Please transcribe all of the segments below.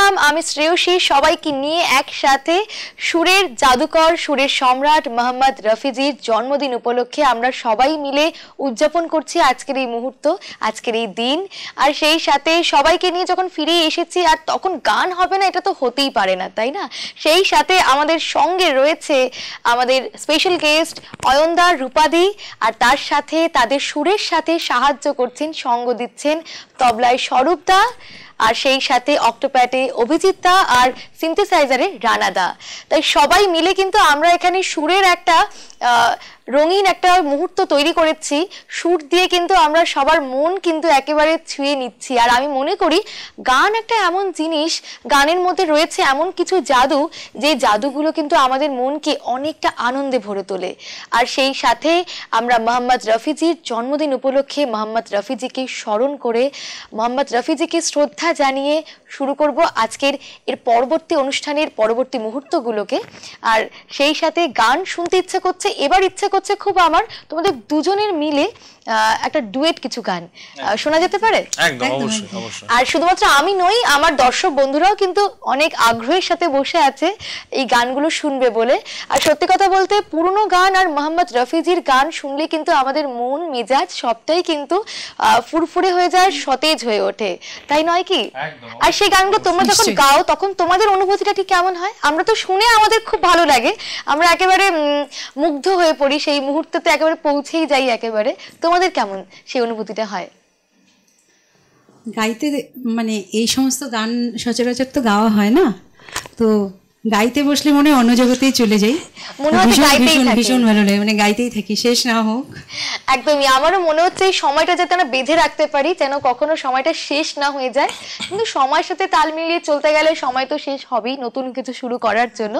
আসলাম আমি শ্রেয়সী সবাইকে নিয়ে একসাথে সুরের জাদুকর সুরের সম্রাট মোহাম্মদ রফিজির জন্মদিন উপলক্ষে আমরা সবাই মিলে উদযাপন করছি আজকের এই মুহূর্ত, আজকের এই দিন। আর সেই সাথে সবাইকে নিয়ে যখন ফিরে এসেছি আর তখন গান হবে না এটা তো হতেই পারে না, তাই না? সেই সাথে আমাদের সঙ্গে রয়েছে আমাদের স্পেশাল গেস্ট অয়নদা, রূপাদি, আর তার সাথে তাদের সুরের সাথে সাহায্য করছেন, সঙ্গ দিচ্ছেন তবলায় স্বরূপদা, আর সেই সাথে অক্টোপ্যাডে অভিজিৎদা আর সিনথেসাইজারে রানাদা। তাই সবাই মিলে কিন্তু আমরা এখানে সুরের একটা রঙিন একটা মুহূর্ত তৈরি করেছি। সুর দিয়ে কিন্তু আমরা সবার মন কিন্তু একেবারে ছুঁয়ে নিচ্ছি। আর আমি মনে করি গান একটা এমন জিনিস, গানের মধ্যে রয়েছে এমন কিছু জাদু, যে জাদুগুলো কিন্তু আমাদের মনকে অনেকটা আনন্দে ভরে তোলে। আর সেই সাথে আমরা মোহাম্মদ রফিজির জন্মদিন উপলক্ষে মোহাম্মদ রফিজিকে স্মরণ করে, মোহাম্মদ রফিজিকে শ্রদ্ধা জানিয়ে শুরু করব আজকের এর পরবর্তী অনুষ্ঠানের পরবর্তী মুহূর্তগুলোকে। আর সেই সাথে গান শুনতে ইচ্ছে করছে, এবার ইচ্ছে করছে খুব আমার তোমাদের দুজনের মিলে একটা ডুয়েট কিছু গান শোনা যেতে পারে। একদম অবশ্যই অবশ্যই। আর শুধুমাত্র আমি নই, আমার দর্শক বন্ধুরাও কিন্তু অনেক আগ্রহের সাথে বসে আছে এই গানগুলো শুনবে বলে। আর সত্যি কথা বলতে পুরনো গান আর মোহাম্মদ রফিজির গান শুনলে কিন্তু আমাদের মন মেজাজ সবটাই কিন্তু ফুরফুরে হয়ে যায়, সতেজ হয়ে ওঠে, তাই নয় কি? আর সেই গানগুলো তোমরা যখন গাও তখন তোমাদের অনুভূতিটা ঠিক কেমন হয়? আমরা তো শুনে আমাদের খুব ভালো লাগে, আমরা একেবারে মুগ্ধ হয়ে পড়ি, সেই মুহূর্ততে একেবারে পৌঁছেই যাই একেবারে। তোমাদের কেমন সেই অনুভূতিটা হয়? গাইতে মানে এই সমস্ত গান সচরাচর তো গাওয়া হয় না, তো গাইতে বসলে মনে হয় অন্য জগতেই চলে যাই, ভীষণ ভালো লাগে, মানে গাইতেই থাকি, শেষ না হোক। একদমই, আমারও মনে হচ্ছে এই সময়টা যাতে আমরা বেঁধে রাখতে পারি, যেন কখনো সময়টা শেষ না হয়ে যায়। কিন্তু সময়ের সাথে তাল মিলিয়ে চলতে গেলে সময় তো শেষ হবেই নতুন কিছু শুরু করার জন্য।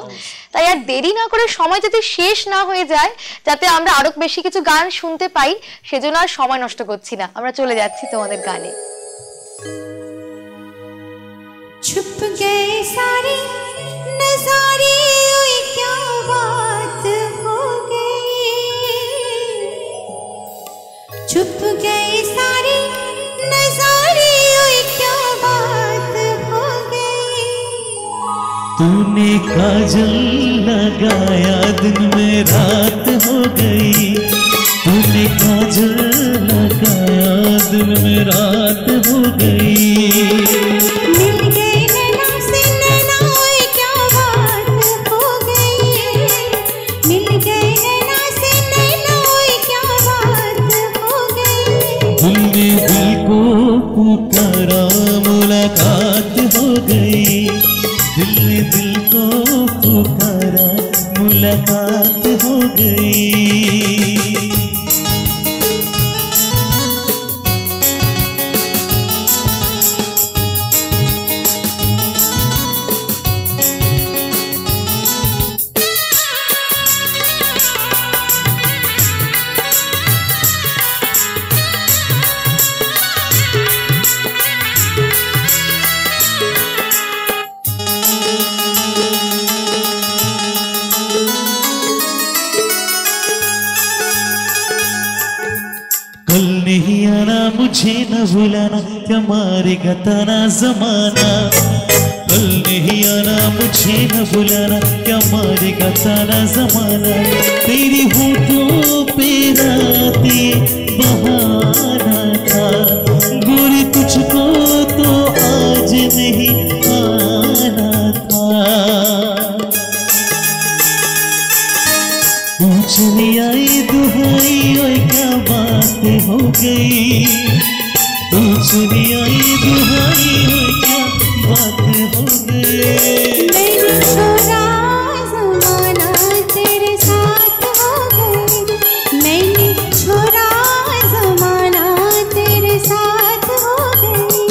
তাই আর দেরি না করে সময় যাতে শেষ না হয়ে যায়, যাতে আমরা আরো বেশি কিছু গান শুনতে পাই, সেজন্য আর সময় নষ্ট করছি না, আমরা চলে যাচ্ছি তোমাদের গানে। छुप गए सारे नजारे, क्या बात हो गई, छुप गए सारे नजारे, क्या बात हो गई। तूने काजल लगाया दिन में रात हो गई, तूने काजल लगाया दिन में रात हो गई। पुकारा मुलाकात हो गई, दिल ने दिल को पुकारा मुलाकात हो गई। मुझे न भुलाना, क्या मारेगा ताना जमाना, कल नहीं आना मुझे न भुलाना, क्या मारेगा ताना जमाना। तेरी होठों पे रातें बहाना था, गोरी तुझको तो आज नहीं आना था। पूछने आई दुहाई और क्या बात हो गई, पूछने आई दुहाई और क्या बात हो गई। मैंने छोड़ा ज़माना तेरे साथ हो गई, मैंने छोड़ा ज़माना तेरे साथ हो गई।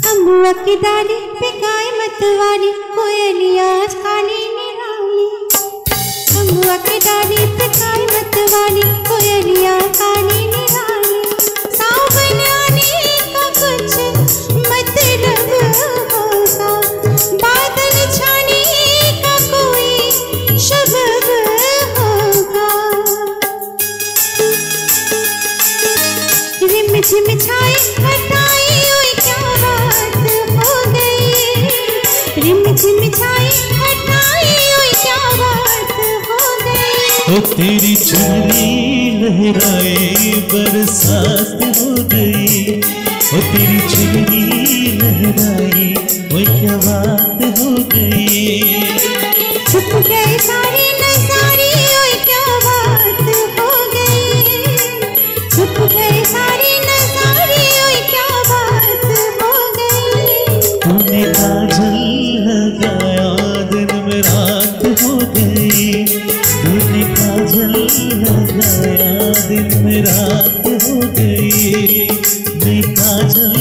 हम महुआ की डाली पे गाय मतवाली कोयलिया काली निराली महुआ की डाली पे गाय मतवाली कोयलिया काली निराली सावन आने का कुछ मतलब होगा बादल छाने का कोई सबब होगा रिम झिम छाए हटाए ओए क्या बात हो गई रिम झिम छाए हटाए ओए क्या बात हो गई ओ तेरी चुनरी लहराए बरसात हो गई ओ तेरी चुनरी लहराए वो क्या बात हो गई छुप गए सारे नजारे ओए क्या बात हो गई छुप गए सारे नजारे ओए क्या बात हो गई तूने काजल लगाया दिन में रात हो गई तूने काजल लगाया दिन में रात हो गई मैं काजल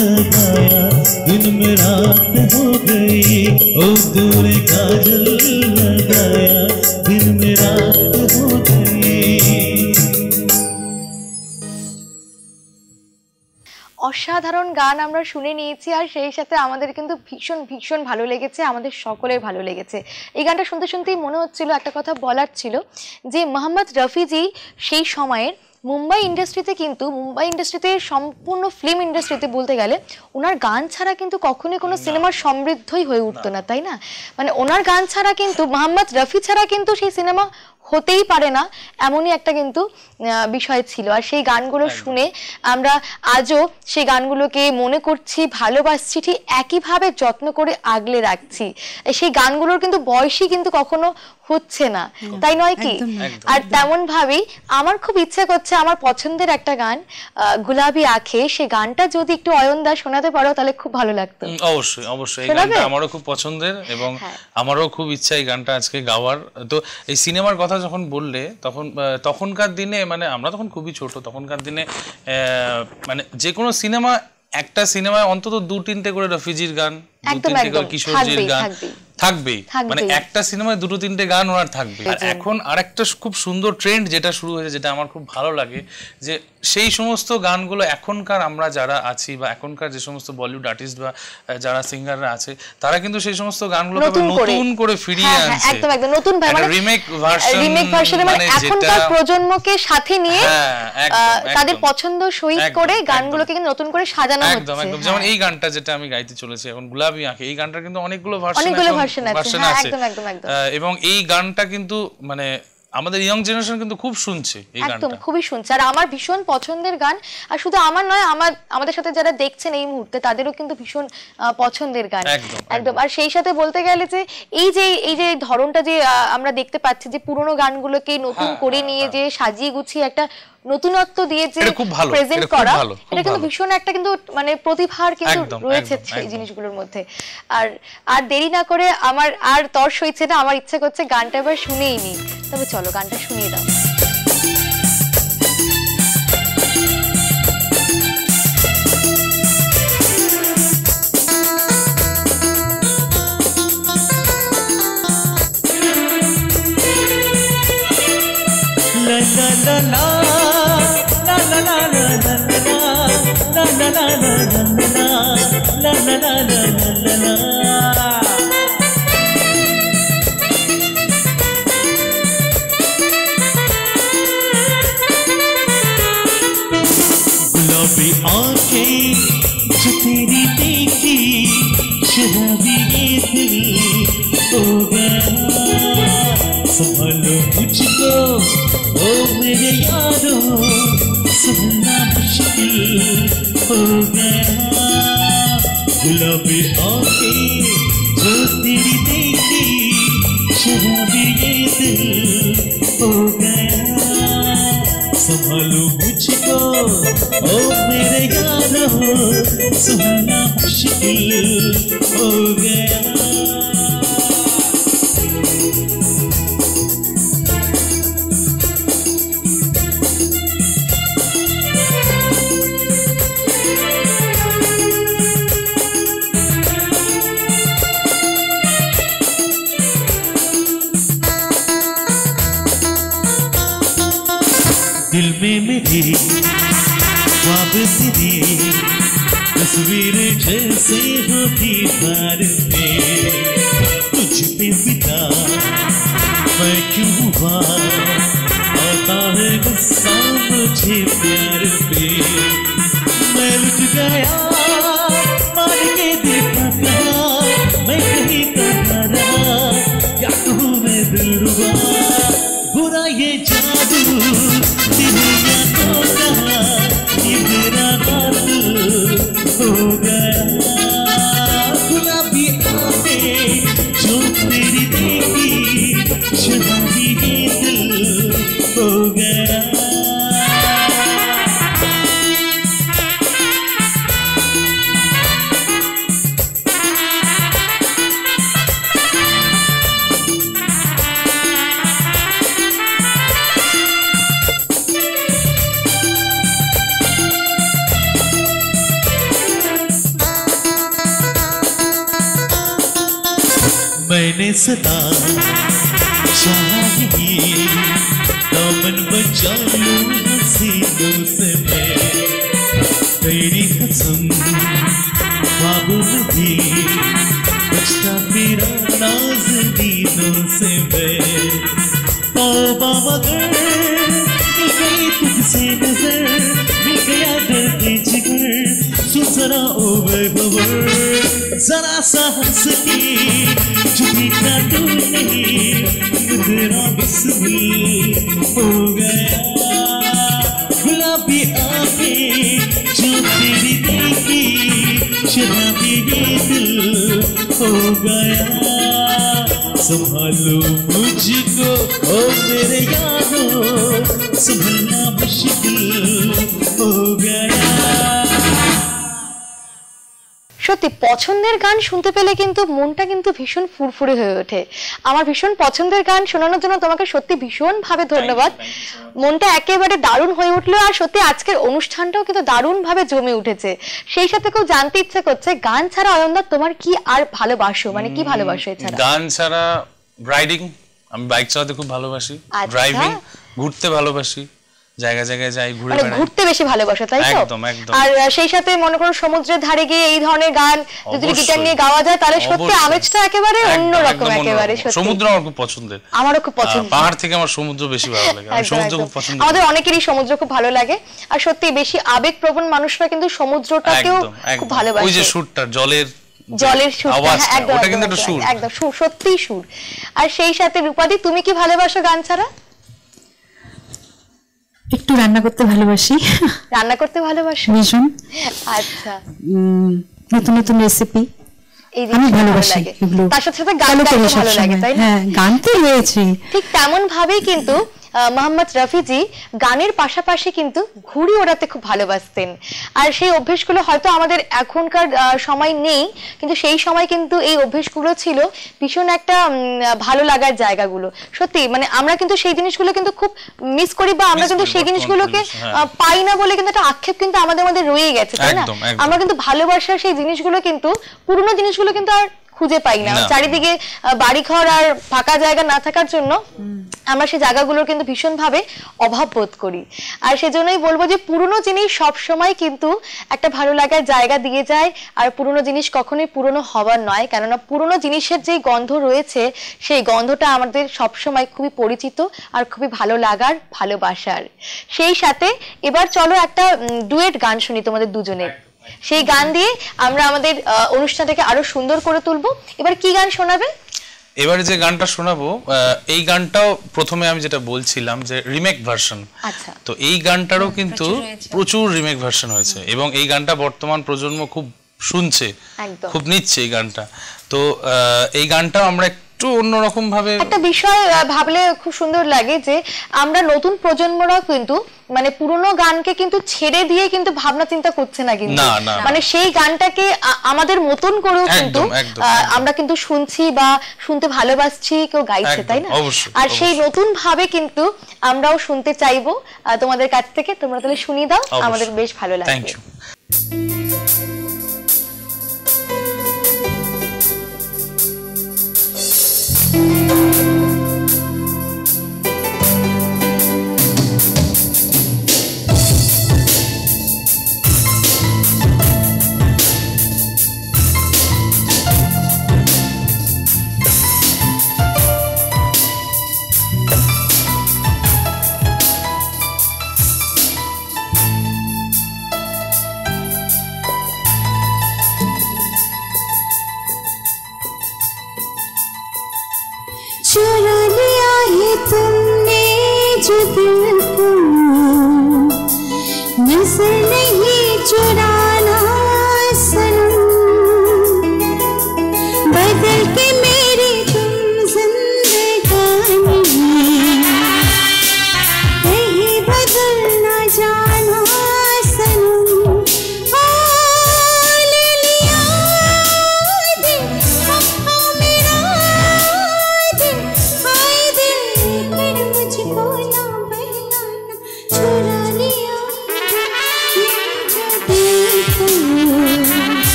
लगाया दिन में रात हो गई ओ तूने काजल लगाया दिन में रात हो गई অসাধারণ গান আমরা শুনে নিয়েছি আর সেই সাথে আমাদের কিন্তু ভীষণ ভীষণ ভালো লেগেছে আমাদের সকলের ভালো লেগেছে এই গানটা শুনতে শুনতেই মনে হচ্ছিল একটা কথা বলার ছিল যে মোহাম্মদ রফিজি সেই সময়ের মুম্বাই ইন্ডাস্ট্রিতে সম্পূর্ণ ফিল্ম ইন্ডাস্ট্রিতে বলতে গেলে ওনার গান ছাড়া কিন্তু কখনোই কোনো সিনেমার সমৃদ্ধই হয়ে উঠতো না তাই না মানে ওনার গান ছাড়া কিন্তু মোহাম্মদ রফি ছাড়া কিন্তু সেই সিনেমা হতেই পারে না এমনই একটা কিন্তু বিষয় ছিল আর সেই গানগুলো শুনে আমরা আজও সেই গানগুলোকে মনে করছি ভালোবাসছি ঠিক একইভাবে যত্ন করে আগলে রাখছি সেই গানগুলোর কিন্তু বয়সই কিন্তু কখনো হচ্ছে না তাই নয় কি আর তেমন ভাবেই আমার খুব ইচ্ছা করছে আমার পছন্দের একটা গান গুলাবি আঁখে সেই গানটা যদি একটু অয়নদা শোনাতে পারো তাহলে খুব ভালো লাগতো অবশ্যই অবশ্যই এই গানটা আমারও খুব পছন্দের এবং আমারও খুব ইচ্ছা এই গানটা আজকে গাওয়ার তো এই সিনেমার কথা যখন বললে তখনকার দিনে মানে আমরা তখন খুবই ছোট তখনকার দিনে মানে যে কোনো সিনেমা একটা সিনেমায় অন্তত 2-3টে করে রফিজির গান 2-3টে করে কিশোরজির গান থাকবেই মানে একটা সিনেমায় 2-3টে গান ওনার থাকবে আর এখন আরেকটা খুব সুন্দর ট্রেন্ড যেটা শুরু হয়েছে যেটা আমার খুব ভালো লাগে যে সেই সমস্ত গানগুলো এখনকার আমরা যারা আছি বা এখনকার যে সমস্ত বলিউড আর্টিস্ট বা যারা সিঙ্গাররা আছে তারা কিন্তু সেই সমস্ত গানগুলোকে নতুন করে ফিরিয়ে আনছে একদম একদম নতুন মানে রিমেক ভার্সন মানে এখনকার প্রজন্মকে সাথে নিয়ে তাদের পছন্দ সহিত করে গানগুলোকে কিন্তু নতুন করে সাজানো হচ্ছে একদম একদম যেমন এই গানটা যেটা আমি গাইতে চলেছি এখন গুলাবি আঁখে এই গানটার কিন্তু অনেকগুলো ভার্সন আছে এবং এই গানটা কিন্তু মানে আমাদের ইয়ং জেনারেশন কিন্তু খুব শুনছে এই গানটা একদম খুবই শুনছে আর আমার ভীষণ পছন্দের গান আর শুধু আমার নয় আমাদের সাথে যারা দেখছেন এই মুহূর্তে তাদেরও কিন্তু ভীষণ পছন্দের গান একদম আর সেই সাথে বলতে গেলে যে এই যে ধরনটা যে আমরা দেখতে পাচ্ছি যে পুরনো গানগুলোকে নতুন করে নিয়ে যে সাজিয়ে গুছিয়ে একটা নতুনত্ব দিয়ে যে প্রেজেন্ট করা এটা কিন্তু ভীষণ একটা কিন্তু মানে প্রতিভার কিন্তু রয়েছে সেই জিনিসগুলোর মধ্যে আর দেরি না করে আমার আর তর সইছে না আমার ইচ্ছা করছে গানটা এবার শুনেই নি তবে চলো গানটা শুনিয়ে দাও गुलाबी आंखें जो तेरी देखी शराबी ये दिल हो गया संभालो मुझको ओ मेरे यारो संभलना मुश्किल हो गया गुलाबी आंखें जो तेरी देखी शराबी ये दिल हो गया संभालो मुझको ओ मेरे यारो संभलना मुश्किल हो गया दिल में मेरे ख्वाब तेरे तस्वीरें जैसे होती बार में तुझ पे फिदा मैं क्यों हुआ आता है गुस्सा मुझे प्यार पे मैं लुट गया मान के देखा था मैं कहीं करना रहा क्या कहूँ मैं दिलरुबा बुरा ये जादू तेरे यादों का ये मेरा बादल हो गया गुलाबी आंखें जो तेरी देखी शराबी ये दिल हो गया मैंने सदा चाहिए दामन बचा लूं हसीनों से मैं तेरी कसम ख्वाबों में भी बचता मेरा नाज़नीनों से मैं तौबा मगर मिल गई तुझसे नजर मिल गया दर्द जिगर सुन जरा ओ बेखबर जरा सा हंस के झूठा तू नहीं तेरा बिस्मिल हो गया गुलाबी आंखें जो तेरी देखी शराबी ये दिल हो गया संभालो मुझको ओ मेरे यारो संभलना मुश्किल हो गया সত্যি পছন্দের গান শুনতে পেলে কিন্তু মনটা কিন্তু ভীষণ ফুরফুরে হয়ে ওঠে আমার ভীষণ পছন্দের গান শোনানোর জন্য তোমাকে সত্যি ভীষণ ভাবে ধন্যবাদ মনটা একেবারে দারুণ হয়ে উঠলো আর সত্যি আজকের অনুষ্ঠানটাও কিন্তু দারুণ ভাবে জমে উঠেছে সেই সাথে কেউ জানতে ইচ্ছে করছে গান ছাড়া অয়নদা তোমার কি আর ভালোবাসো মানে কি ভালোবাসো এছাড়া গান ছাড়া রাইডিং আমি বাইক চালাতে খুব ভালোবাসি ড্রাইভিং ঘুরতে ভালোবাসি জায়গা জায়গায় যাই ঘুরে বেড়াই ঘুরতে বেশি ভালোবাসো তাই তো একদম একদম আর সেই সাথে মনে করো সমুদ্রের ধারে গিয়ে এই ধরনের গান যদি গিটার নিয়ে গাওয়া যায় তাহলে সত্যি আমেজটা একেবারে অন্যরকম একেবারে সত্যি সমুদ্র আমার খুব পছন্দের আমারও খুব পছন্দ পাহাড় থেকে আমার সমুদ্র বেশি ভালো লাগে আমি সমুদ্র খুব পছন্দ করি আমাদের অনেকেরই সমুদ্র খুব ভালো লাগে আর সত্যি বেশি আবেগপ্রবণ মানুষরা কিন্তু সমুদ্রটাকেও খুব ভালোবাসে ওই যে সুরটা জলের সুর একদম ওটা কিন্তু একটা সুর একদম সুর সত্যি সুর আর সেই সাথে রূপাদি তুমি কি ভালোবাসো গান ছাড়া একটু রান্না করতে ভালোবাসি রান্না করতে ভালোবাসো ভীষণ আচ্ছা নতুন নতুন রেসিপি আমি ভালোবাসি তার সাথে সাথে গানটা ভালো লাগে তাই না হ্যাঁ গান তো রয়েছে ঠিক তেমন ভাবেই কিন্তু মোহাম্মদ রফিজি গানের পাশাপাশি কিন্তু ঘুড়ি ওড়াতে খুব ভালোবাসতেন আর সেই অভ্যেসগুলো হয়তো আমাদের এখনকার সময় নেই কিন্তু সেই সময় কিন্তু এই অভ্যেসগুলো ছিল ভীষণ একটা ভালো লাগার জায়গাগুলো সত্যি মানে আমরা কিন্তু সেই জিনিসগুলো কিন্তু খুব মিস করি বা আমরা কিন্তু সেই জিনিসগুলোকে পাই না বলে কিন্তু একটা আক্ষেপ কিন্তু আমাদের মধ্যে রয়ে গেছে তাই না আমরা কিন্তু ভালোবাসার সেই জিনিসগুলো কিন্তু পুরনো জিনিসগুলো কিন্তু আর খুঁজে পাই না চারিদিকে বাড়িঘর আর ফাঁকা জায়গা না থাকার জন্য আমরা সেই জায়গাগুলোর কিন্তু ভীষণ ভাবে অভাব বোধ করি আর সেজন্যই বলবো যে পুরনো জিনিস সব সময় কিন্তু একটা ভালো লাগার জায়গা দিয়ে যায় আর পুরনো জিনিস কখনোই পুরনো হবার নয় কেননা পুরনো জিনিসের যে গন্ধ রয়েছে সেই গন্ধটা আমাদের সব সময় খুবই পরিচিত আর খুবই ভালো লাগার ভালোবাসার সেই সাথে এবার চলো একটা ডুয়েট গান শুনি তোমাদের দুজনের সেই গান দিয়ে আমরা আমাদের অনুষ্ঠানটাকে আরো সুন্দর করে তুলবো এবার কি গান শোনাবে এবারে যে গানটা শোনাবো এই গানটাও প্রথমে আমি যেটা বলছিলাম যে রিমেক ভার্সন আচ্ছা তো এই গানটারও কিন্তু প্রচুর রিমেক ভার্সন হয়েছে এবং এই গানটা বর্তমান প্রজন্ম খুব শুনছে খুব নিচ্ছে এই গানটা তো এই গানটাও আমরা একটু অন্যরকম ভাবে একটা বিষয় ভাবলে খুব সুন্দর লাগে যে আমরা নতুন প্রজন্মরাও কিন্তু মানে পুরনো গানকে কিন্তু ছেড়ে দিয়ে কিন্তু ভাবনা চিন্তা করছে না কিন্তু মানে সেই গানটাকে আমাদের মতন করেও কিন্তু আমরা কিন্তু শুনছি বা শুনতে ভালোবাসছি কেউ গাইছে তাই না আর সেই নতুন ভাবে কিন্তু আমরাও শুনতে চাইবো তোমাদের কাছ থেকে তোমরা তাহলে শুনিয়ে দাও আমাদের বেশ ভালো লাগবে থ্যাংক ইউ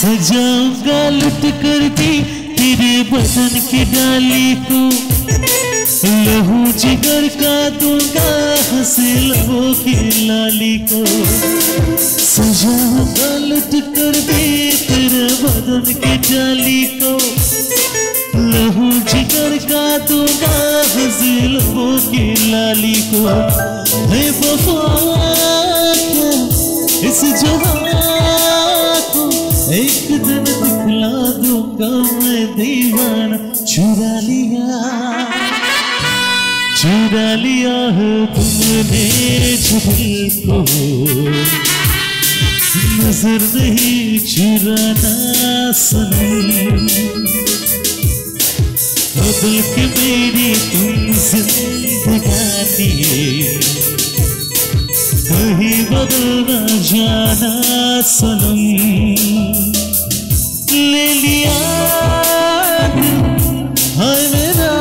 सजाऊंगा लुट कर भी तेरे बदन की डाली को, लहू जिगर का दूंगा हंसे लबों की लाली को। सजाऊंगा लुट कर भी तेरे बदन की डाली को, लहू जिगर का दूंगा हंसे लबों की लाली को। है वफा इस जहां को एक दिन दिखला दूंगा मैं दीवाना। चुरा लिया है तुमने दिल को, नजर नहीं चुराना सनम। बदल के मेरी तुम जिंदगानी, कहीं बदल न जाना सनम। ले लिया हाय मेरा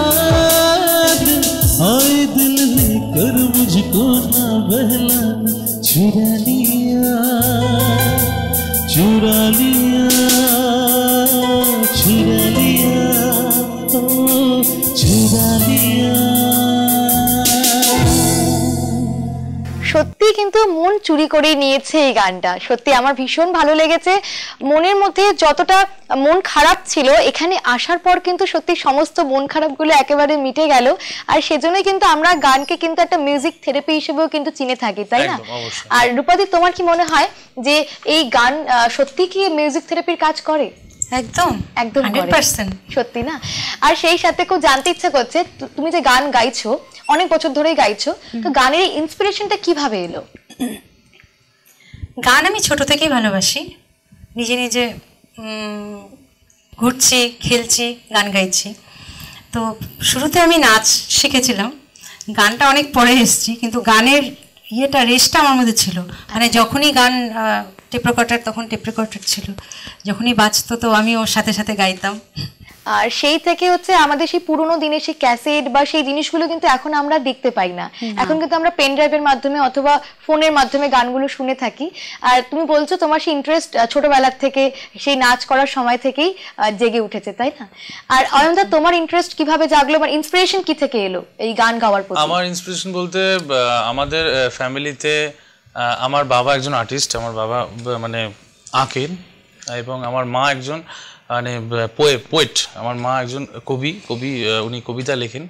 हाय दिल लेकर मुझको ना बहलाना। चुरा लिया चुरा लिया चुरा लिया ओ चुरा लिया। সত্যি কিন্তু মন চুরি করে নিয়েছে এই গানটা। সত্যি আমার ভীষণ ভালো লেগেছে। মনের মধ্যে যতটা মন খারাপ ছিল এখানে আসার পর কিন্তু সত্যি সমস্ত মন খারাপগুলো একেবারে মিটে গেল। আর সেজন্যই কিন্তু আমরা গানকে কিন্তু একটা মিউজিক থেরাপি হিসেবেও কিন্তু চিনে থাকি, তাই না? আর রূপাদি, তোমার কি মনে হয় যে এই গান সত্যি কি মিউজিক থেরাপির কাজ করে? একদম একদম 100%। সত্যি না? আর সেই সাথে খুব জানতে ইচ্ছা করছে, তুমি যে গান গাইছো অনেক বছর ধরেই গাইছো, তো গানের ইন্সপিরেশনটা কিভাবে এলো? গান আমি ছোট থেকেই ভালোবাসি, নিজে নিজে ঘুরছি, খেলছি, গান গাইছি। তো শুরুতে আমি নাচ শিখেছিলাম, গানটা অনেক পরে এসেছি, কিন্তু গানের রেশটা আমার মধ্যে ছিল। মানে যখনই গান টেপ রেকর্ডার, তখন টেপ রেকর্ডার ছিল, যখনই বাজতো তো আমি ওর সাথে সাথে গাইতাম। আর সেই থেকে হচ্ছে আমাদের সেই পুরোনো দিনের সেই ক্যাসেট বা সেই জিনিসগুলো কিন্তু এখন আমরা দেখতে পাই না। এখন কিন্তু আমরা পেন ড্রাইভের মাধ্যমে অথবা ফোনের মাধ্যমে গানগুলো শুনে থাকি। আর তুমি বলছো তোমার সেই ইন্টারেস্ট ছোটবেলার থেকে, সেই নাচ করার সময় থেকেই জেগে উঠেছে, তাই না? আর অয়নদা, তোমার ইন্টারেস্ট কিভাবে জাগলো, মানে ইন্সপিরেশন কি থেকে এলো এই গান গাওয়ার প্রতি? আমার ইন্সপিরেশন বলতে আমাদের ফ্যামিলিতে আমার বাবা একজন আর্টিস্ট, আমার বাবা মানে আঁকেন, এবং আমার মা একজন মানে পোয়েট। আমার মা একজন কবি, উনি কবিতা লেখেন।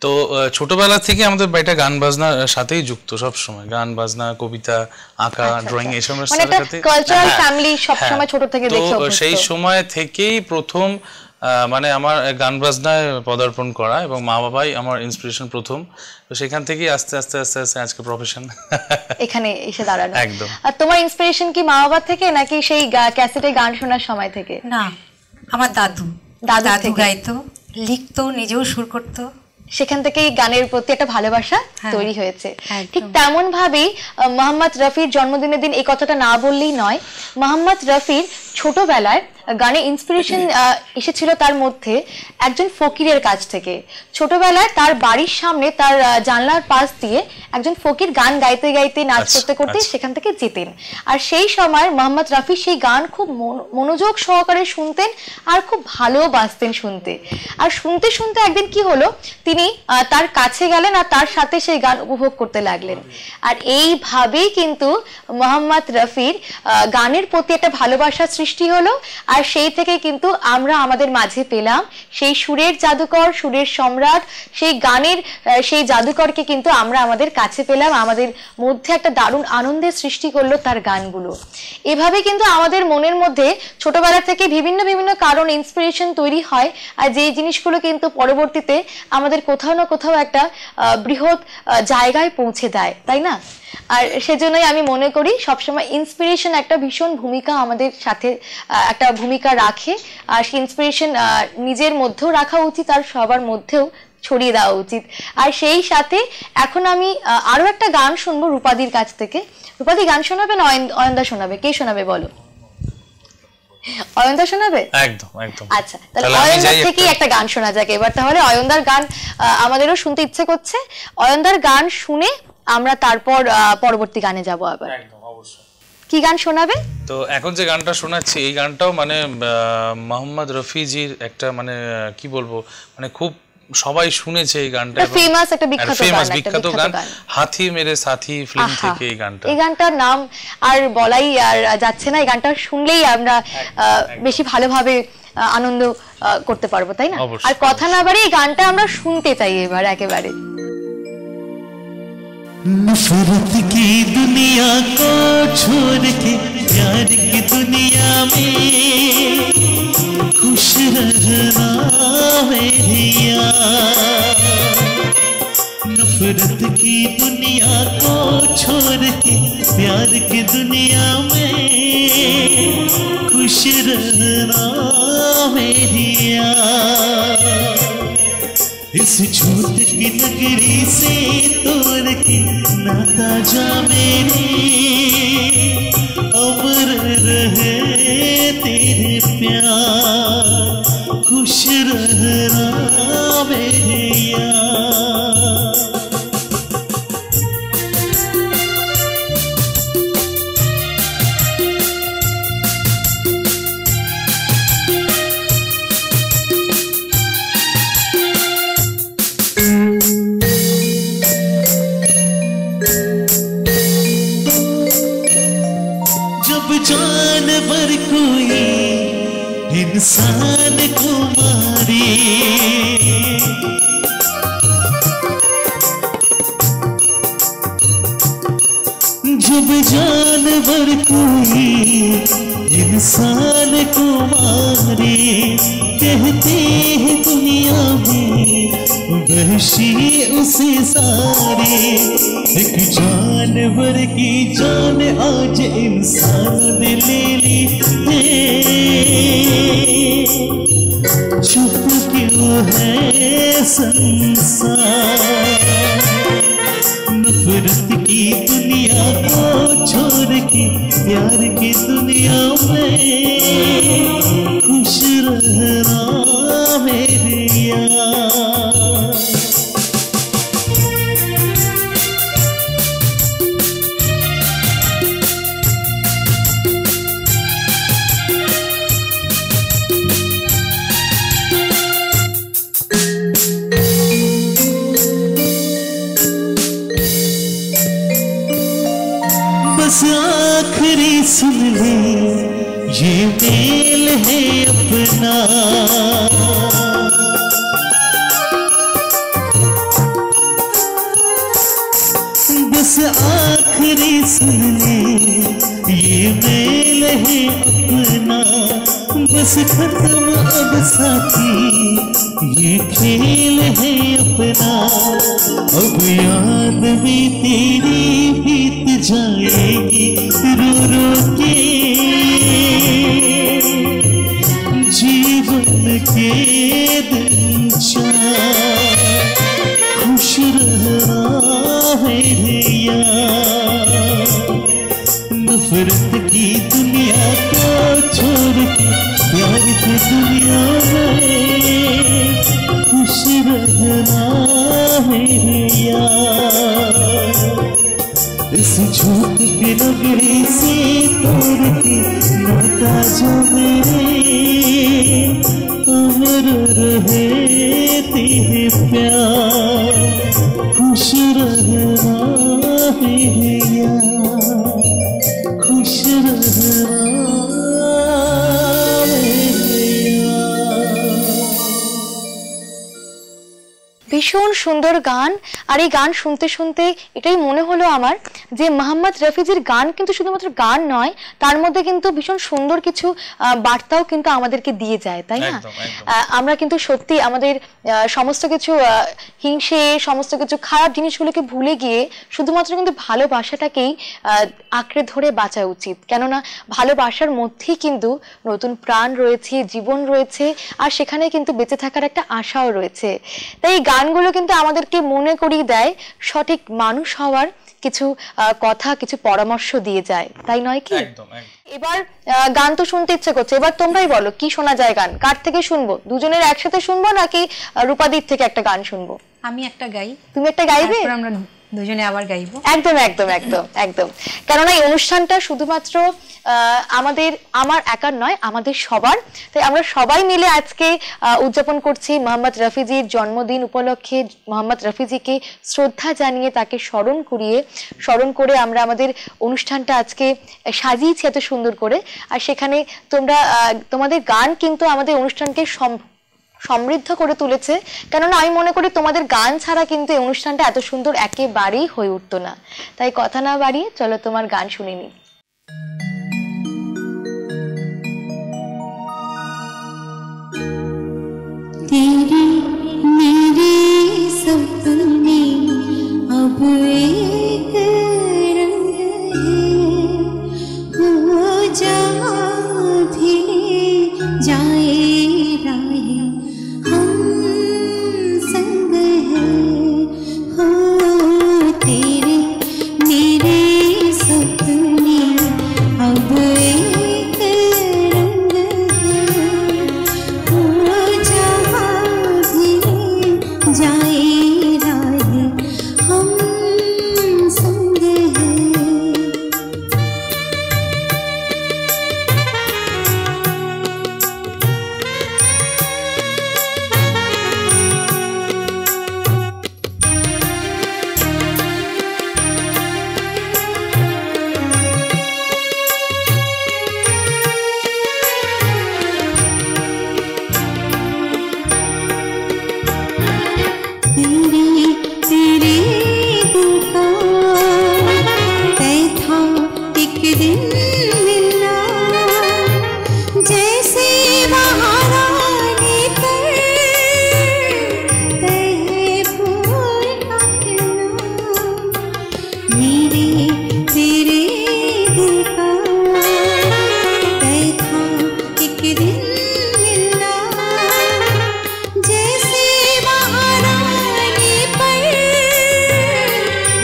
তো ছোটবেলা থেকে আমাদের বাড়িটা গান বাজনার সাথেই যুক্ত, সব সময় গান বাজনা, কবিতা, আঁকা, ড্রয়িং এসবের সাথে কালচারাল ফ্যামিলি সব সময় ছোট থেকে দেখে অভ্যস্ত। সেই সময় থেকেই প্রথম মানে আমার গান বাজনায় পদার্পণ করা, এবং মা বাবাই আমার ইন্সপিরেশন প্রথম। তো সেখান থেকেই আস্তে আস্তে আস্তে আস্তে আজকে প্রফেশন এখানে এসে দাঁড়ানো। একদম। আর তোমার ইন্সপিরেশন কি মা বাবা থেকে নাকি সেই ক্যাসেটে গান শোনার সময় থেকে? না, আমার দাদু গাইতো, লিখতো, নিজেও সুর করতো, সেখান থেকেই গানের প্রতি একটা ভালোবাসা তৈরি হয়েছে। ঠিক তেমন ভাবেই মোহাম্মদ রফির জন্মদিনের দিন এই কথাটা না বললেই নয়। মোহাম্মদ রফির ছোটবেলায় গানে ইন্সপিরেশন এসেছিল তার মধ্যে একজন ফকিরের কাছ থেকে। ছোটবেলায় তার বাড়ির সামনে তার জানলার পাশ দিয়ে একজন ফকির গান গাইতে গাইতে, নাচ করতে করতে সেখান থেকে যেতেন। আর সেই সময় মোহাম্মদ রফি সেই গান খুব মনোযোগ সহকারে শুনতেন আর খুব ভালোবাসতেন শুনতে। আর শুনতে শুনতে একদিন কি হলো, তিনি তার কাছে গেলেন আর তার সাথে সেই গান উপভোগ করতে লাগলেন। আর এইভাবেই কিন্তু মোহাম্মদ রফির গানের প্রতি একটা ভালোবাসা সৃষ্টি হলো। আর সেই থেকে কিন্তু আমরা আমাদের মাঝে পেলাম সেই সুরের জাদুকর, সুরের সম্রাট, সেই গানের সেই জাদুকরকে কিন্তু আমরা আমাদের কাছে পেলাম। আমাদের মধ্যে একটা দারুণ আনন্দের সৃষ্টি করলো তার গানগুলো। এভাবে কিন্তু আমাদের মনের মধ্যে ছোটবেলা থেকে বিভিন্ন বিভিন্ন কারণ ইন্সপিরেশন তৈরি হয়, আর যে জিনিসগুলো কিন্তু পরবর্তীতে আমাদের কোথাও না কোথাও একটা বৃহৎ জায়গায় পৌঁছে দেয়, তাই না? আর সেজন্যই আমি মনে করি সবসময় ইন্সপিরেশন একটা ভীষণ ভূমিকা আমাদের সাথে একটা ভূমিকা রাখে। আর সেই ইন্সপিরেশন নিজের মধ্যেও রাখা উচিত আর সবার মধ্যেও ছড়িয়ে দেওয়া উচিত। আর সেই সাথে এখন আমি আরো একটা গান শুনবো রূপাদির কাছ থেকে। রূপাদি গান শোনাবে না অয়নদা শোনাবে? কে শোনাবে বলো? অয়নদা শোনাবে? একদম একদম। আচ্ছা, তাহলে অয়নদার থেকেই একটা গান শোনা যাক এবার। তাহলে অয়নদার গান আমাদেরও শুনতে ইচ্ছে করছে। অয়নদার গান শুনে আমরা তারপর পরবর্তী গানে যাবো আবার। একদম, অবশ্যই। কি গান শোনাবে? তো এখন যে গানটা শোনাচ্ছি এই গানটাও মানে মোহাম্মদ রফিজির একটা মানে কি বলবো মানে খুব সবাই শুনেছে এই গানটা, ফেমাস একটা বিখ্যাত গান হাথি মেরে সাথী ফিল্ম থেকে এই গানটা। এই গানটার নাম আর বলাই আর যাচ্ছে না, এই গানটা শুনলেই আমরা বেশি ভালোভাবে আনন্দ করতে পারবো, তাই না? আর কথা না বাড়ি এই গানটা আমরা শুনতে চাই এবার একেবারে। नफरत की दुनिया को छोड़ के प्यार की दुनिया में खुश रहना मेरे यार। नफरत की दुनिया को छोड़ के प्यार की दुनिया में खुश रहना मेरे यार। इस झूठ की नगरी से तोड़ के नाता जा मेरे अमर रहे तेरे प्यार। खुश रहना मेरे यार। जानवर कोई इंसान को मारे, जब जानवर कोई इंसान को मारे, कहते हैं दुनिया में वहशी उसे सारे। एक जानवर की जान आज इंसान ने ले ली है, चुप क्यों है संसार। नफरत की दुनिया को छोड़ के प्यार की दुनिया में खुश रहना मेरे यार। बस आखिरी सुन ले ये मेल है अपना, बस आखिरी सुन ले ये मेल है अपना। बस खत्म अब साथी ये खेल है अपना। अब याद भी तेरी बीत जाएगी रो रो के, जीवन के दिन चार। खुश रहना मेरे यार। नफरत की दुनिया को छोड़ के प्यार की दुनिया में खुश रहना मेरे यार। इस झूठ के नगरी से तोड़ के लौटा जो मेरे अमर रहे तेरे प्यार। खुश रहना मेरे यार। खुश रहना ভীষণ সুন্দর গান। আর এই গান শুনতে শুনতে এটাই মনে হলো আমার যে মোহাম্মদ রফিজির গান কিন্তু শুধুমাত্র গান নয়, তার মধ্যে কিন্তু ভীষণ সুন্দর কিছু বার্তাও কিন্তু আমাদেরকে দিয়ে যায়, তাই না? আমরা কিন্তু সত্যি আমাদের সমস্ত কিছু হিংসে, সমস্ত কিছু খারাপ জিনিসগুলোকে ভুলে গিয়ে শুধুমাত্র কিন্তু ভালোবাসাটাকেই আঁকড়ে ধরে বাঁচা উচিত। কেননা ভালোবাসার মধ্যেই কিন্তু নতুন প্রাণ রয়েছে, জীবন রয়েছে, আর সেখানে কিন্তু বেঁচে থাকার একটা আশাও রয়েছে। তাই এই গানগুলো কিন্তু আমাদেরকে মনে করিয়ে দেয় সঠিক মানুষ হওয়ার কিছু কথা, কিছু পরামর্শ দিয়ে যায়, তাই নয় কি? এবার গান তো শুনতে ইচ্ছে করছে, এবার তোমরাই বলো কি শোনা যায় গান? কার থেকে শুনবো? দুজনের একসাথে শুনবো নাকি রূপাদির থেকে একটা গান শুনবো? আমি একটা গাই, তুমি একটা গাইবে? আমরা দুজনে আবার গাইবো। একদম একদম একদম একদম, কেননা এই অনুষ্ঠানটা শুধুমাত্র আমার একার নয়, আমাদের সবার। তাই আমরা সবাই মিলে আজকে উদযাপন করছি মোহাম্মদ রফিজির জন্মদিন উপলক্ষে। মোহাম্মদ রফিজিকে শ্রদ্ধা জানিয়ে, তাকে স্মরণ করে আমরা আমাদের অনুষ্ঠানটা আজকে সাজিয়েছি এত সুন্দর করে। আর সেখানে তোমাদের গান কিন্তু আমাদের অনুষ্ঠানকে সমৃদ্ধ করে তুলেছে, কেননা আমি মনে করি তোমাদের গান ছাড়া কিন্তু এই অনুষ্ঠানটা এত সুন্দর একেবারেই হয়ে উঠতো না। তাই কথা না বাড়িয়ে চলো তোমার গান শুনে নি। तेरे मेरे सपने अब एक रंग है, हो जहाँ भी जाए राह हम संग है। हो तेरे मेरे सपने अब एक रंग है, हो जहाँ भी जाए राह हम संग है। तेरे दिल का तय था एक दिन मिलना, जैसे बहाराने पर तय है फूल का खिलना। मेरे तेरे दिल का तय था एक दिन मिलना, जैसे बहाराने पर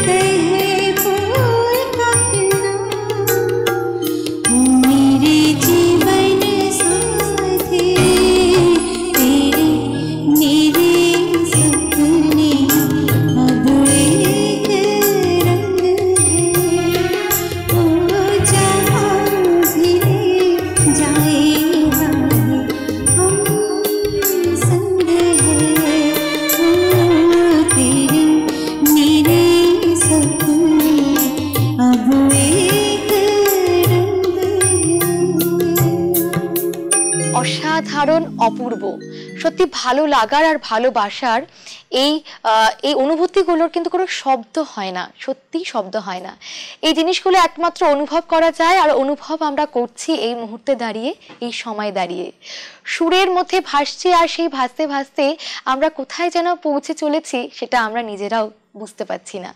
तय है फूल का खिलना। ओ मेरे जीवन साथी, तेरे मेरे सपने अब एक रंग है, हो जहाँ भी जाए राह हम संग है। हो तेरे मेरे सपने अब एक रंग है। অসাধারণ, অপূর্ব, সত্যি ভালো লাগার আর ভালোবাসার এই অনুভূতিগুলোর কিন্তু কোনো শব্দ হয় না, সত্যি শব্দ হয় না। এই জিনিসগুলো একমাত্র অনুভব করা যায়, আর অনুভব আমরা করছি এই মুহূর্তে দাঁড়িয়ে, এই সময় দাঁড়িয়ে। সুরের মধ্যে ভাসছি, আর সেই ভাসতে ভাসতে আমরা কোথায় যেন পৌঁছে চলেছি সেটা আমরা নিজেরাও বুঝতে পারছি না।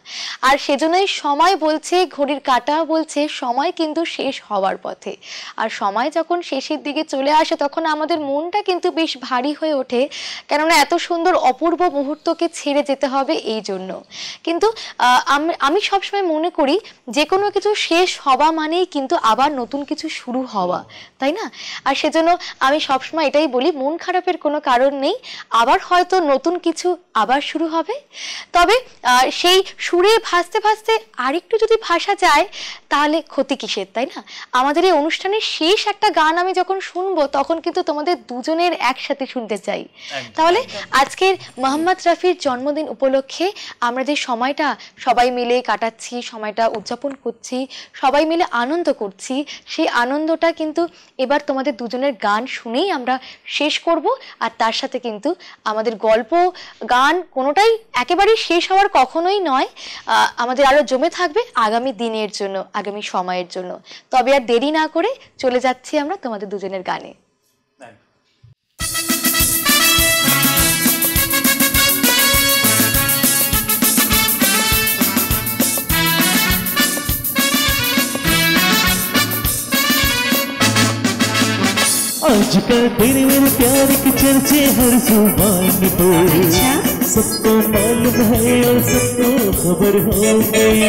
আর সেজন্যই সময় বলছে, ঘড়ির কাঁটা বলছে সময় কিন্তু শেষ হওয়ার পথে। আর সময় যখন শেষের দিকে চলে আসে তখন আমাদের মনটা কিন্তু বেশ ভারী হয়ে ওঠে, কেননা এত সুন্দর অপূর্ব মুহূর্তকে ছেড়ে যেতে হবে এই জন্য। কিন্তু আমি সবসময় মনে করি যে কোনো কিছু শেষ হওয়া মানেই কিন্তু আবার নতুন কিছু শুরু হওয়া, তাই না? আর সেজন্য আমি সবসময় এটাই বলি, মন খারাপের কোনো কারণ নেই, আবার হয়তো নতুন কিছু আবার শুরু হবে। তবে সেই সুরে ভাসতে ভাসতে আরেকটু যদি ভাসা যায় তাহলে ক্ষতি কিসের, তাই না? আমাদের এই অনুষ্ঠানের শেষ একটা গান আমি যখন শুনবো তখন কিন্তু তোমাদের দুজনের একসাথে শুনতে চাই। তাহলে আজকের মোহাম্মদ রফির জন্মদিন উপলক্ষে আমরা যে সময়টা সবাই মিলে কাটাচ্ছি, সময়টা উদযাপন করছি, সবাই মিলে আনন্দ করছি, সেই আনন্দটা কিন্তু এবার তোমাদের দুজনের গান শুনেই আমরা শেষ করব। আর তার সাথে কিন্তু আমাদের গল্প, গান কোনোটাই একেবারেই শেষ হওয়ার কখনোই নয়, আমাদের আরো জমে থাকবে আগামী দিনের জন্য, আগামী সময়ের জন্য। তবে আর দেরি না করে চলে যাচ্ছি আমরা তোমাদের দুজনের গানে। आजकल तेरे मेरे प्यार के चर्चे हर जुबान पर, सबको मालूम है और सबको खबर हो गई।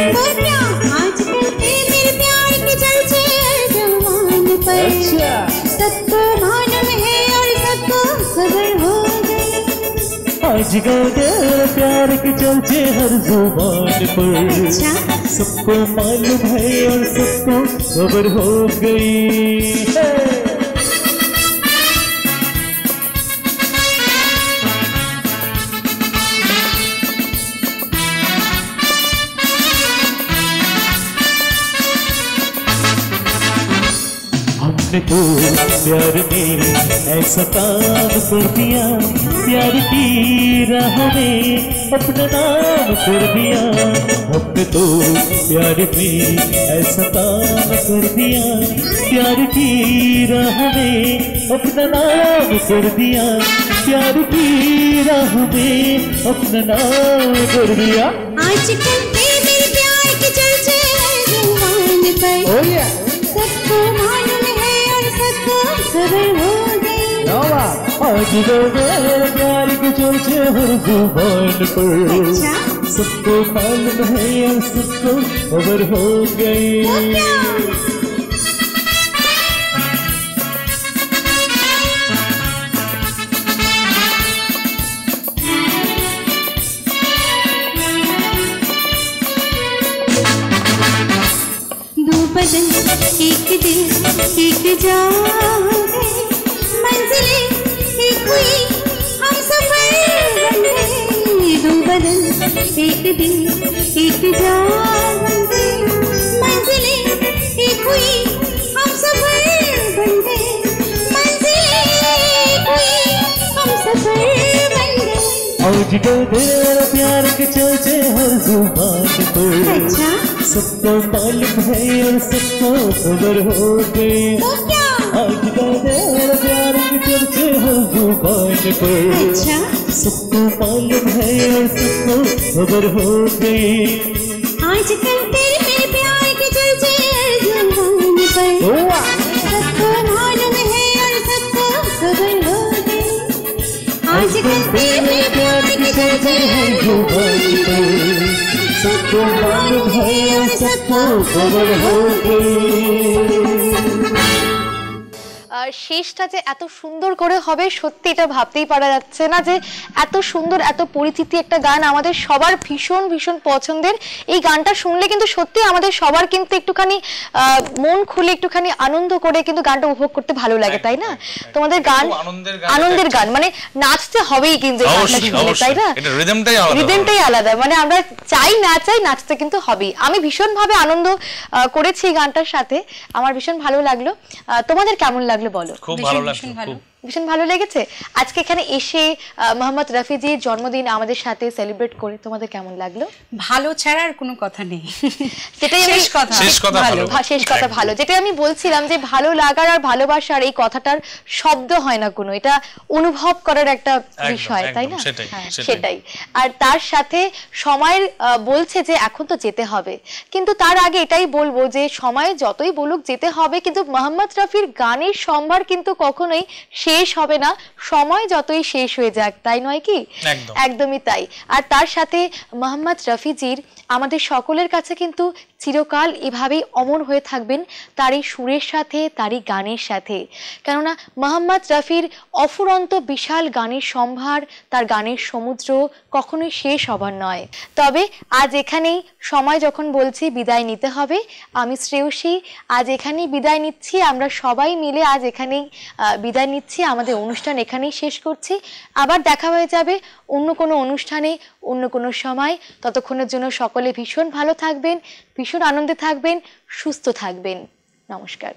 आजकल तेरे मेरे प्यार के चर्चे हर जुबान पर, सबको मालूम है और सबको खबर हो गई। आजकल तेरे प्यार के चर्चे हर जुबान पर, सबको मालूम है और सबको खबर हो गई है। हमने तो प्यार में ऐसा काम कर दिया, प्यार की राह में अपना नाम कर दिया। हमने तो प्यार में ऐसा काम कर दिया, प्यार की राह में अपना नाम कर दिया, प्यार की राह में अपना नाम कर दिया। आजकल मेरे प्यार के चर्चे जुबान पर, सबको मालूम है और सबको खबर हो गई। आजकल मेरे प्यार के चर्चे हर जुबान पर, सबको मालूम है और सबको खबर हो गई। बदन एक दिल एक जान है, मंजिलें एक हुई हम सफर बन गए। दो बदन एक दिल एक जान है, मंजिलें एक हुई हम सफर बन गए, मंजिलें एक हुई हम सफर बन गए। आजकल तेरा प्यार के चर्चे हर जुबान पर, सबको मालूम है और सबको खबर हो गई। आजकल तेरा प्यार के चर्चे हर जुबान पर, सबको मालूम है और सबको खबर हो गई। आजकल तेरे प्यार के चर्चे हर जुबान पर, सबको मालूम है और सबको खबर हो गई। आजकल तेरे प्यार के चर्चे हर जुबान पर, सबको मालूम है और सबको खबर हो गई। শেষটা যে এত সুন্দর করে হবে সত্যি এটা ভাবতেই পারা যাচ্ছে না, যে এত সুন্দর এত পরিচিতি একটা গান আমাদের সবার ভীষণ ভীষণ পছন্দের। এই গানটা শুনলে কিন্তু সত্যি আমাদের সবার কিন্তু একটুখানি মন খুলে একটুখানি আনন্দ করে কিন্তু গানটা উপভোগ করতে ভালো লাগে, তাই না? তোমাদের গান আনন্দের গান, মানে নাচতে হবেই কিন্তু এই গানটা শুনলে, তাই না? এটা রিদমটাই আলাদা, মানে আমরা চাই না চাই নাচতে কিন্তু হবেই। আমি ভীষণ ভাবে আনন্দ করেছি এই গানটার সাথে, আমার ভীষণ ভালো লাগলো। তোমাদের কেমন লাগলো বলো? খুব ভালো লাগলো, ভীষণ ভালো লেগেছে। আজকে এখানে এসে মোহাম্মদ রফিজির জন্মদিন আমাদের সাথে সেলিব্রেট করে তোমাদের কেমন লাগলো? ভালো ছাড়া আর কোনো কথা নেই, সেটাই শেষ কথা ভালো। যেটা আমি বলছিলাম যে ভালো লাগার আর ভালোবাসার এই কথাটার শব্দ হয় না কোনো, এটা অনুভব করার একটা বিষয়, তাই না? সেটাই। আর তার সাথে সময়ের বলছে যে এখন তো যেতে হবে, কিন্তু তার আগে এটাই বলবো যে সময় যতই বলুক যেতে হবে, কিন্তু মোহাম্মদ রফির গানের সম্ভার কিন্তু কখনোই শেষ হবে না, সময় যতই শেষ হয়ে যাক, তাই নয় কি? একদমই তাই। আর তার সাথে মোহাম্মদ রফিজির আমাদের সকলের কাছে কিন্তু চিরকাল এভাবেই অমর হয়ে থাকবেন, তার এই সুরের সাথে, তার এই গানের সাথে। কেননা মোহাম্মদ রফির অফুরন্ত বিশাল গানের সম্ভার, তার গানের সমুদ্র কখনোই শেষ হবার নয়। তবে আজ এখানেই সময় যখন বলছি বিদায় নিতে হবে, আমি শ্রেয়সী আজ এখানেই বিদায় নিচ্ছি। আমরা সবাই মিলে আজ এখানেই বিদায় নিচ্ছি, আমাদের অনুষ্ঠান এখানেই শেষ করছি। আবার দেখা হয়ে যাবে অন্য কোনো অনুষ্ঠানে, অন্য কোনো সময়। ততক্ষণের জন্য সকলে ভীষণ ভালো থাকবেন, ভীষণ আনন্দে থাকবেন, সুস্থ থাকবেন। নমস্কার।